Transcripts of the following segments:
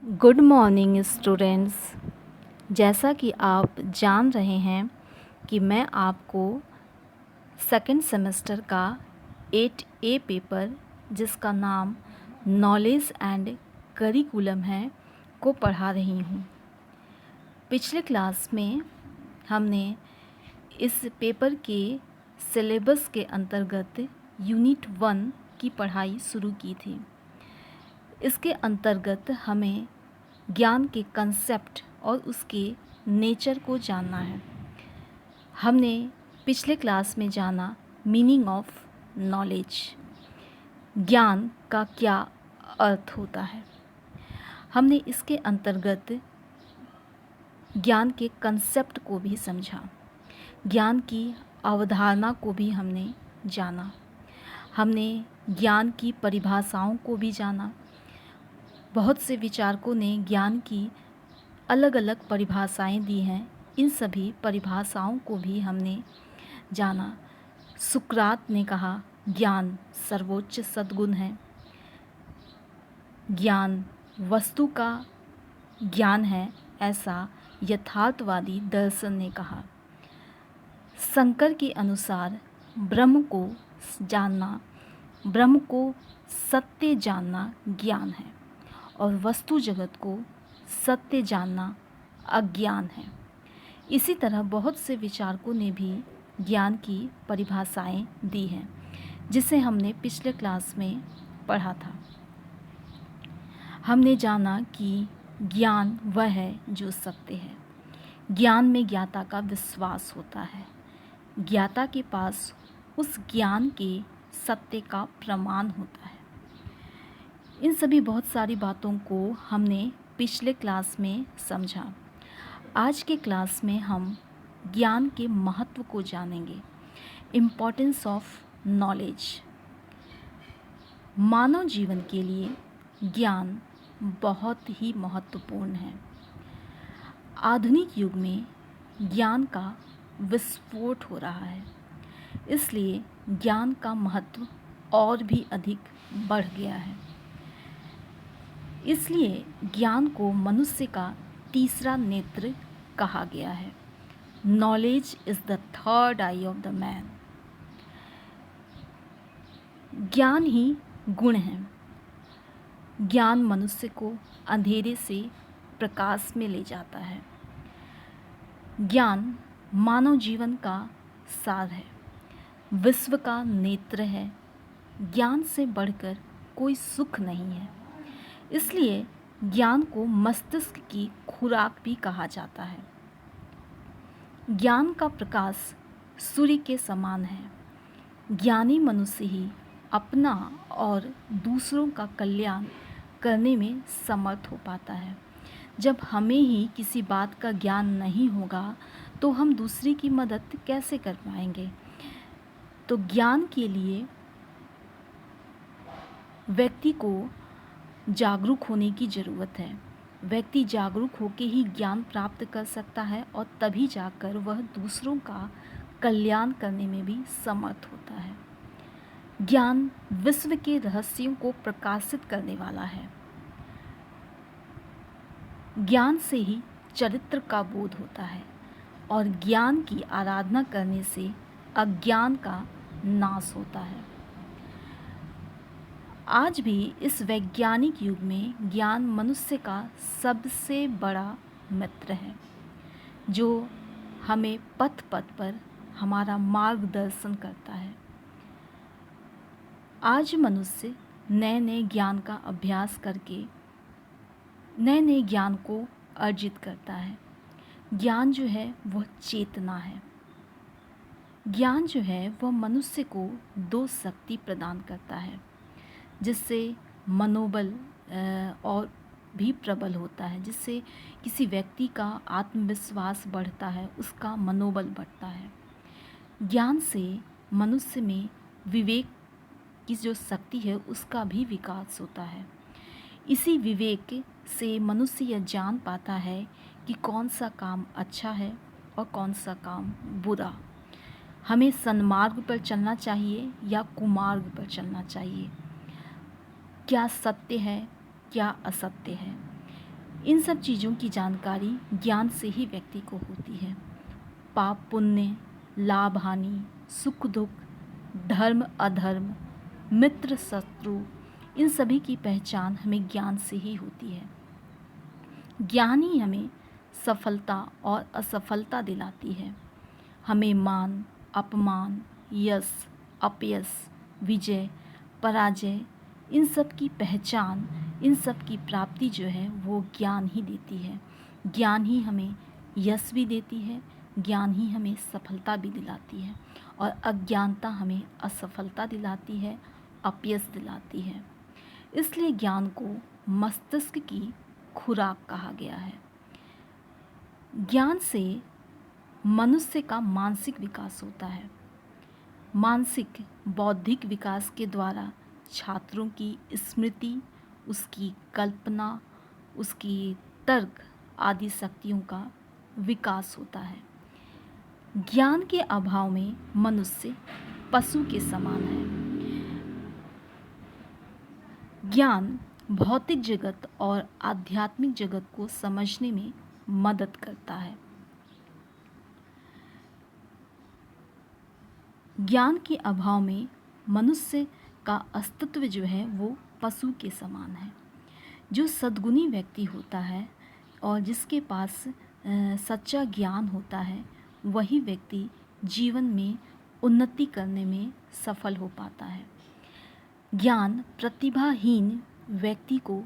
Good morning students. जैसा कि आप जान रहे हैं कि मैं आपको सेकंड सेमेस्टर का 8A पेपर जिसका नाम नॉलेज एंड करिकुलम है को पढ़ा रही हूँ। पिछले क्लास में हमने इस पेपर के सिलेबस के अंतर्गत यूनिट 1 की पढ़ाई शुरू की थी। इसके अंतर्गत हमें ज्ञान के कंसेप्ट और उसके नेचर को जानना है। हमने पिछले क्लास में जाना मीनिंग ऑफ नॉलेज, ज्ञान का क्या अर्थ होता है। हमने इसके अंतर्गत ज्ञान के कंसेप्ट को भी समझा, ज्ञान की अवधारणा को भी हमने जाना, हमने ज्ञान की परिभाषाओं को भी जाना। बहुत से विचारकों ने ज्ञान की अलग अलग परिभाषाएं दी हैं, इन सभी परिभाषाओं को भी हमने जाना। सुकरात ने कहा ज्ञान सर्वोच्च सद्गुण है, ज्ञान वस्तु का ज्ञान है, ऐसा यथार्थवादी दर्शन ने कहा। शंकर के अनुसार ब्रह्म को जानना, ब्रह्म को सत्य जानना ज्ञान है और वस्तु जगत को सत्य जानना अज्ञान है। इसी तरह बहुत से विचारकों ने भी ज्ञान की परिभाषाएं दी हैं, जिसे हमने पिछले क्लास में पढ़ा था। हमने जाना कि ज्ञान वह है जो सत्य है। ज्ञान में ज्ञाता का विश्वास होता है, ज्ञाता के पास उस ज्ञान के सत्य का प्रमाण होता है। इन सभी बहुत सारी बातों को हमने पिछले क्लास में समझा। आज के क्लास में हम ज्ञान के महत्व को जानेंगे, इम्पोर्टेंस ऑफ नॉलेज। मानव जीवन के लिए ज्ञान बहुत ही महत्वपूर्ण है। आधुनिक युग में ज्ञान का विस्फोट हो रहा है, इसलिए ज्ञान का महत्व और भी अधिक बढ़ गया है। इसलिए ज्ञान को मनुष्य का तीसरा नेत्र कहा गया है। Knowledge is the third I of the man. ज्ञान ही गुण है। ज्ञान मनुष्य को अंधेरे से प्रकाश में ले जाता है। ज्ञान मानव जीवन का सार है, विश्व का नेत्र है। ज्ञान से बढ़कर कोई सुख नहीं है, इसलिए ज्ञान को मस्तिष्क की खुराक भी कहा जाता है। ज्ञान का प्रकाश सूर्य के समान है। ज्ञानी मनुष्य ही अपना और दूसरों का कल्याण करने में समर्थ हो पाता है। जब हमें ही किसी बात का ज्ञान नहीं होगा तो हम दूसरे की मदद कैसे कर पाएंगे। तो ज्ञान के लिए व्यक्ति को जागरूक होने की ज़रूरत है। व्यक्ति जागरूक होकर ही ज्ञान प्राप्त कर सकता है और तभी जाकर वह दूसरों का कल्याण करने में भी समर्थ होता है। ज्ञान विश्व के रहस्यों को प्रकाशित करने वाला है। ज्ञान से ही चरित्र का बोध होता है और ज्ञान की आराधना करने से अज्ञान का नाश होता है। आज भी इस वैज्ञानिक युग में ज्ञान मनुष्य का सबसे बड़ा मित्र है, जो हमें पथ पथ पर हमारा मार्गदर्शन करता है। आज मनुष्य नए नए ज्ञान का अभ्यास करके नए नए ज्ञान को अर्जित करता है। ज्ञान जो है वह चेतना है। ज्ञान जो है वह मनुष्य को दो शक्ति प्रदान करता है, जिससे मनोबल और भी प्रबल होता है, जिससे किसी व्यक्ति का आत्मविश्वास बढ़ता है, उसका मनोबल बढ़ता है। ज्ञान से मनुष्य में विवेक की जो शक्ति है उसका भी विकास होता है। इसी विवेक से मनुष्य यह जान पाता है कि कौन सा काम अच्छा है और कौन सा काम बुरा। हमें सन्मार्ग पर चलना चाहिए या कुमार्ग पर चलना चाहिए, क्या सत्य है क्या असत्य है। इन सब चीज़ों की जानकारी ज्ञान से ही व्यक्ति को होती है। पाप पुण्य, लाभ हानि, सुख दुख, धर्म अधर्म, मित्र शत्रु, इन सभी की पहचान हमें ज्ञान से ही होती है। ज्ञान ही हमें सफलता और असफलता दिलाती है। हमें मान अपमान, यश अपयश, विजय पराजय, इन सब की पहचान, इन सब की प्राप्ति जो है वो ज्ञान ही देती है। ज्ञान ही हमें यश भी देती है, ज्ञान ही हमें सफलता भी दिलाती है, और अज्ञानता हमें असफलता दिलाती है, अपयश दिलाती है। इसलिए ज्ञान को मस्तिष्क की खुराक कहा गया है। ज्ञान से मनुष्य का मानसिक विकास होता है। मानसिक बौद्धिक विकास के द्वारा छात्रों की स्मृति, उसकी कल्पना, उसकी तर्क आदि शक्तियों का विकास होता है। ज्ञान के अभाव में मनुष्य पशु के समान है। ज्ञान भौतिक जगत और आध्यात्मिक जगत को समझने में मदद करता है। ज्ञान के अभाव में मनुष्य का अस्तित्व जो है वो पशु के समान है। जो सद्गुणी व्यक्ति होता है और जिसके पास सच्चा ज्ञान होता है, वही व्यक्ति जीवन में उन्नति करने में सफल हो पाता है। ज्ञान प्रतिभाहीन व्यक्ति को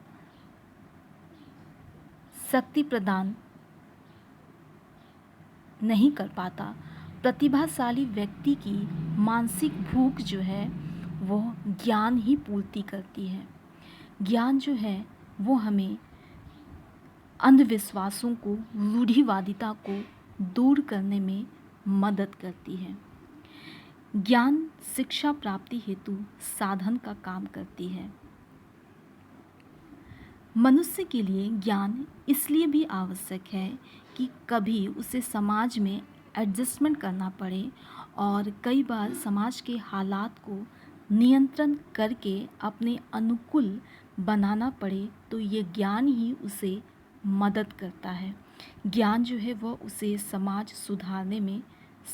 शक्ति प्रदान नहीं कर पाता। प्रतिभाशाली व्यक्ति की मानसिक भूख जो है वो ज्ञान ही पूर्ति करती है। ज्ञान जो है वो हमें अंधविश्वासों को, रूढ़िवादिता को दूर करने में मदद करती है। ज्ञान शिक्षा प्राप्ति हेतु साधन का काम करती है। मनुष्य के लिए ज्ञान इसलिए भी आवश्यक है कि कभी उसे समाज में एडजस्टमेंट करना पड़े और कई बार समाज के हालात को नियंत्रण करके अपने अनुकूल बनाना पड़े, तो ये ज्ञान ही उसे मदद करता है। ज्ञान जो है वह उसे समाज सुधारने में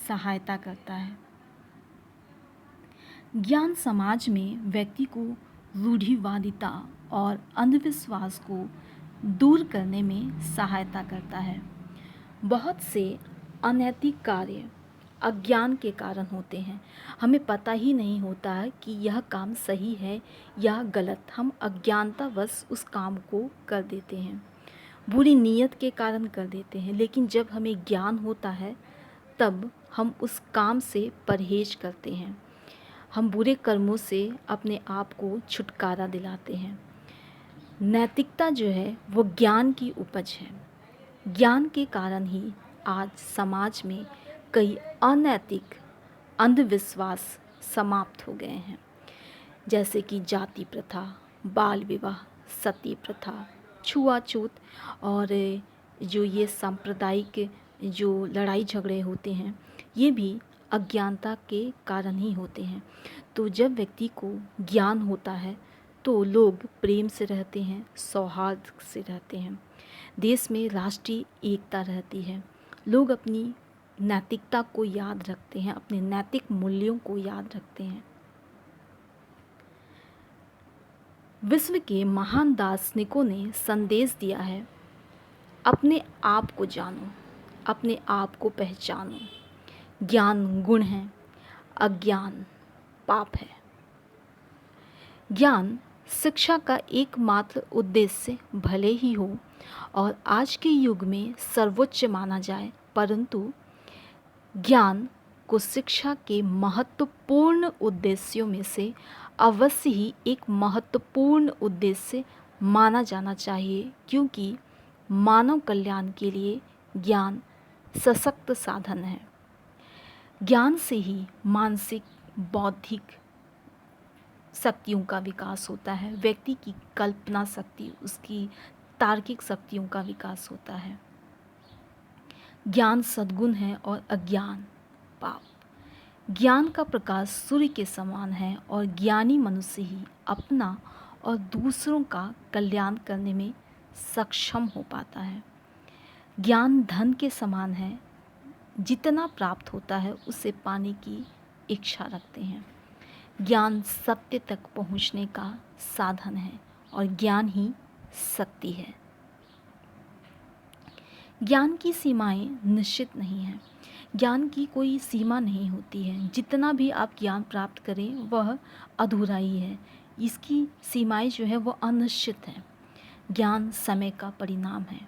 सहायता करता है। ज्ञान समाज में व्यक्ति को रूढ़िवादिता और अंधविश्वास को दूर करने में सहायता करता है। बहुत से अनैतिक कार्य अज्ञान के कारण होते हैं। हमें पता ही नहीं होता है कि यह काम सही है या गलत। हम अज्ञानतावश उस काम को कर देते हैं, बुरी नीयत के कारण कर देते हैं। लेकिन जब हमें ज्ञान होता है तब हम उस काम से परहेज करते हैं। हम बुरे कर्मों से अपने आप को छुटकारा दिलाते हैं। नैतिकता जो है वो ज्ञान की उपज है। ज्ञान के कारण ही आज समाज में कई अनैतिक अंधविश्वास समाप्त हो गए हैं, जैसे कि जाति प्रथा, बाल विवाह, सती प्रथा, छुआछूत और जो ये सांप्रदायिक जो लड़ाई झगड़े होते हैं, ये भी अज्ञानता के कारण ही होते हैं। तो जब व्यक्ति को ज्ञान होता है तो लोग प्रेम से रहते हैं, सौहार्द से रहते हैं, देश में राष्ट्रीय एकता रहती है, लोग अपनी नैतिकता को याद रखते हैं, अपने नैतिक मूल्यों को याद रखते हैं। विश्व के महान दार्शनिकों ने संदेश दिया है, अपने आप को जानो, अपने आप को पहचानो। ज्ञान गुण है, अज्ञान पाप है। ज्ञान शिक्षा का एकमात्र उद्देश्य भले ही हो और आज के युग में सर्वोच्च माना जाए, परंतु ज्ञान को शिक्षा के महत्वपूर्ण उद्देश्यों में से अवश्य ही एक महत्वपूर्ण उद्देश्य माना जाना चाहिए, क्योंकि मानव कल्याण के लिए ज्ञान सशक्त साधन है। ज्ञान से ही मानसिक बौद्धिक शक्तियों का विकास होता है, व्यक्ति की कल्पना शक्ति, उसकी तार्किक शक्तियों का विकास होता है। ज्ञान सद्गुण है और अज्ञान पाप। ज्ञान का प्रकाश सूर्य के समान है और ज्ञानी मनुष्य ही अपना और दूसरों का कल्याण करने में सक्षम हो पाता है। ज्ञान धन के समान है, जितना प्राप्त होता है उसे पाने की इच्छा रखते हैं। ज्ञान सत्य तक पहुंचने का साधन है और ज्ञान ही शक्ति है। ज्ञान की सीमाएं निश्चित नहीं हैं। ज्ञान की कोई सीमा नहीं होती है। जितना भी आप ज्ञान प्राप्त करें वह अधूरा ही है। इसकी सीमाएं जो है वह अनिश्चित हैं। ज्ञान समय का परिणाम है।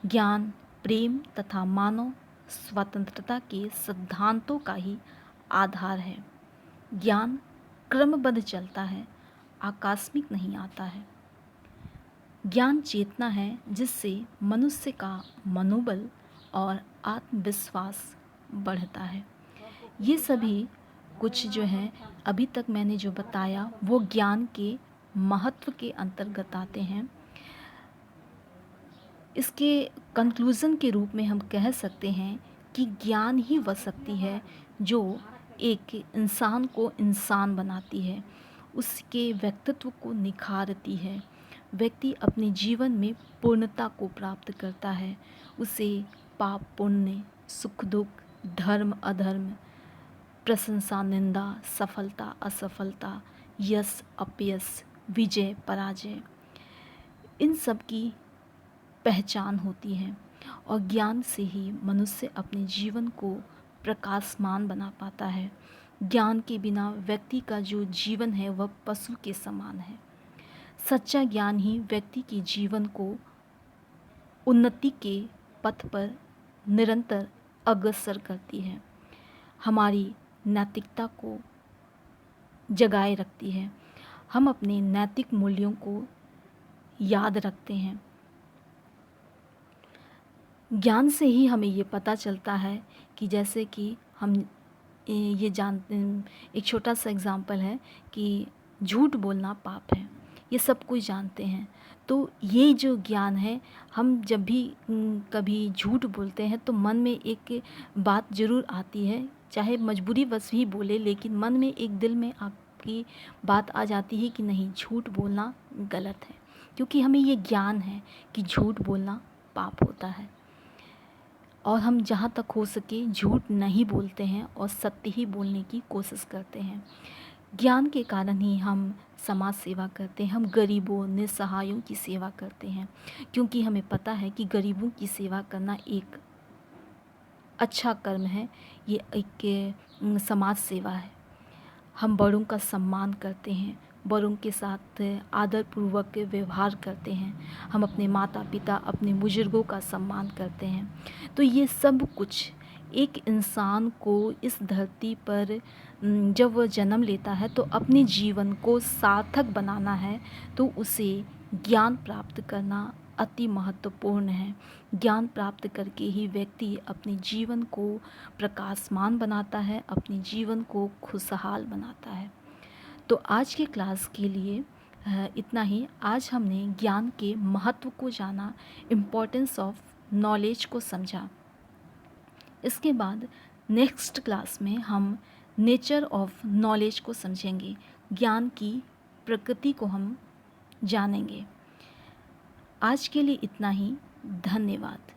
ज्ञान प्रेम तथा मानव स्वतंत्रता के सिद्धांतों का ही आधार है। ज्ञान क्रमबद्ध चलता है, आकस्मिक नहीं आता है। ज्ञान चेतना है जिससे मनुष्य का मनोबल और आत्मविश्वास बढ़ता है। ये सभी कुछ जो है अभी तक मैंने जो बताया वो ज्ञान के महत्व के अंतर्गत आते हैं। इसके कंक्लूज़न के रूप में हम कह सकते हैं कि ज्ञान ही वह शक्ति है जो एक इंसान को इंसान बनाती है, उसके व्यक्तित्व को निखारती है। व्यक्ति अपने जीवन में पूर्णता को प्राप्त करता है। उसे पाप पुण्य, सुख दुख, धर्म अधर्म, प्रशंसा निंदा, सफलता असफलता, यश अपयश, विजय पराजय, इन सब की पहचान होती है। और ज्ञान से ही मनुष्य अपने जीवन को प्रकाशमान बना पाता है। ज्ञान के बिना व्यक्ति का जो जीवन है वह पशु के समान है। सच्चा ज्ञान ही व्यक्ति के जीवन को उन्नति के पथ पर निरंतर अग्रसर करती है, हमारी नैतिकता को जगाए रखती है। हम अपने नैतिक मूल्यों को याद रखते हैं। ज्ञान से ही हमें ये पता चलता है कि जैसे कि हम ये जानते हैं, एक छोटा सा एग्ज़ाम्पल है कि झूठ बोलना पाप है, ये सब कोई जानते हैं। तो ये जो ज्ञान है, हम जब भी कभी झूठ बोलते हैं तो मन में एक बात ज़रूर आती है, चाहे मजबूरीवश ही बोले, लेकिन मन में एक दिल में आपकी बात आ जाती है कि नहीं, झूठ बोलना गलत है, क्योंकि हमें ये ज्ञान है कि झूठ बोलना पाप होता है। और हम जहाँ तक हो सके झूठ नहीं बोलते हैं और सत्य ही बोलने की कोशिश करते हैं। ज्ञान के कारण ही हम समाज सेवा करते हैं, हम गरीबों निसहायों की सेवा करते हैं, क्योंकि हमें पता है कि गरीबों की सेवा करना एक अच्छा कर्म है, ये एक समाज सेवा है। हम बड़ों का सम्मान करते हैं, बड़ों के साथ आदरपूर्वक व्यवहार करते हैं, हम अपने माता पिता अपने बुजुर्गों का सम्मान करते हैं। तो ये सब कुछ एक इंसान को इस धरती पर जब वह जन्म लेता है तो अपने जीवन को सार्थक बनाना है, तो उसे ज्ञान प्राप्त करना अति महत्वपूर्ण है। ज्ञान प्राप्त करके ही व्यक्ति अपने जीवन को प्रकाशमान बनाता है, अपने जीवन को खुशहाल बनाता है। तो आज के क्लास के लिए इतना ही। आज हमने ज्ञान के महत्व को जाना, इम्पोर्टेंस ऑफ नॉलेज को समझा। इसके बाद नेक्स्ट क्लास में हम नेचर ऑफ नॉलेज को समझेंगे, ज्ञान की प्रकृति को हम जानेंगे। आज के लिए इतना ही। धन्यवाद।